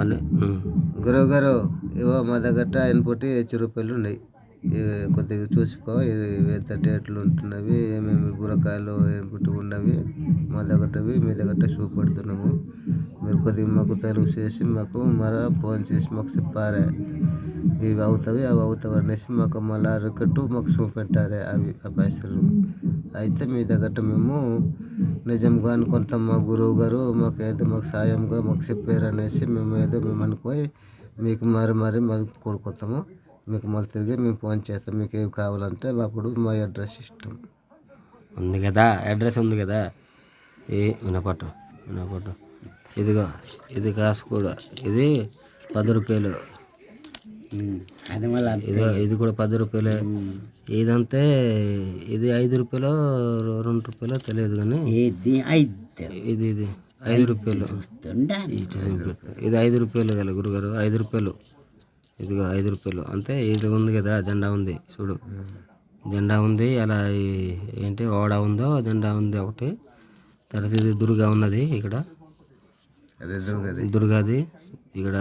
అని గురువు గారు ఇవో మా దగ్గర ఇన్పుట్ 1000 రూపాయలు ఉన్నాయి. కొద్దిగా చూసుకో ఎంత డేట్లు ఉంటున్నవి, ఏమేమి బుర్రకాయలు ఇన్పుట్ ఉన్నవి మా దగ్గరవి మీ దగ్గర చూపెడుతున్నాము. మీరు కొద్దిగా మాకు తెలుగు చేసి మాకు మరో ఫోన్ చేసి మాకు చెప్పారే ఇవి అవుతాయి అవి అవుతాయి అనేసి మాకు మళ్ళీ రికట్టు మాకు చూపెట్టారే అవి ఆ పైసలు. అయితే మీ దగ్గర మేము నిజంగా అనుకుంటాం. మా గురువు గారు మాకు ఏదో మాకు సాయంగా మాకు చెప్పారు అనేసి మేము ఏదో మేము అనుకోయి మీకు మరి కోరుకుంటాము. మీకు మళ్ళీ తిరిగి మేము ఫోన్ చేస్తాం. మీకు ఏవి కావాలంటే అప్పుడు మా అడ్రస్ ఇస్తాం. ఉంది కదా, అడ్రస్ ఉంది కదా. వినపట్టు ఇదిగో ఇది కాసు కూడా ఇది 10 రూపాయలు. అది మళ్ళీ ఇది కూడా 10 రూపాయలే. ఇదంతే ఇది 5 రూపాయలు 2 రూపాయలు తెలియదు కానీ ఇది 5 రూపాయలు. ఇది 5 రూపాయలు కదా గురుగారు, 5 రూపాయలు. ఇదిగో 5 రూపాయలు అంతే. ఇది ఉంది కదా, జెండా ఉంది చూడు, జెండా ఉంది. అలా ఏంటి ఓడ ఉందో జెండా ఉంది ఒకటి. తర్వాత ఇది దుర్గా ఉన్నది ఇక్కడ, దుర్గాది. ఇక్కడ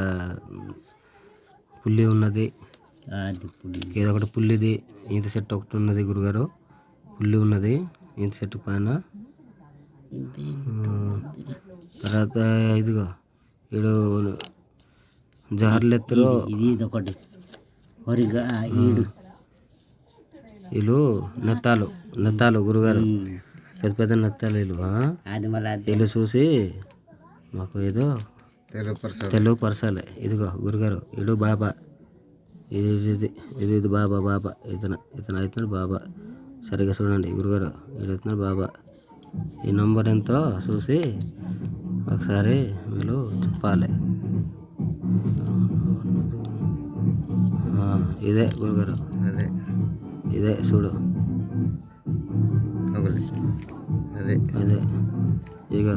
పుల్లి ఉన్నది, ఇదొకటి పుల్లిది. ఇంత సెట్ ఒకటి ఉన్నది గురుగారు, పుల్లి ఉన్నది ఇంత సెట్ పైన. తర్వాత ఇదిగో ఈడు జహర్లెత్తరు ఒకటి వీళ్ళు నెత్తాలు గురుగారు, పెద్ద పెద్ద నెత్తాలు వీళ్ళు. వీళ్ళు చూసి మాకు ఏదో తెలుగు పరచాలి. ఇదిగో గురుగారు ఇడు బాబా, ఇది బాబా ఇతను అవుతున్నాడు బాబా. సరిగ్గా చూడండి గురుగారు, ఇడు అవుతున్నాడు బాబా. ఈ నంబర్ ఎంతో చూసి ఒకసారి వీళ్ళు చెప్పాలి. ఇదే గురుగారు, ఇదే చూడు, అదే ఇక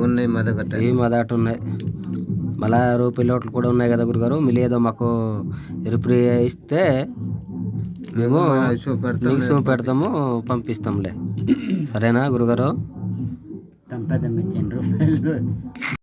ఉన్నాయి మా దగ్గర, ఇవి మా దగ్గర ఉన్నాయి. మళ్ళా రూపాయల నోట్లు కూడా ఉన్నాయి కదా గురుగారు. మీరు ఏదో మాకు రిప్రీ ఇస్తే మేము మీకు పెడతాము, పంపిస్తాంలే. సరేనా గురుగారు? రూపాయలు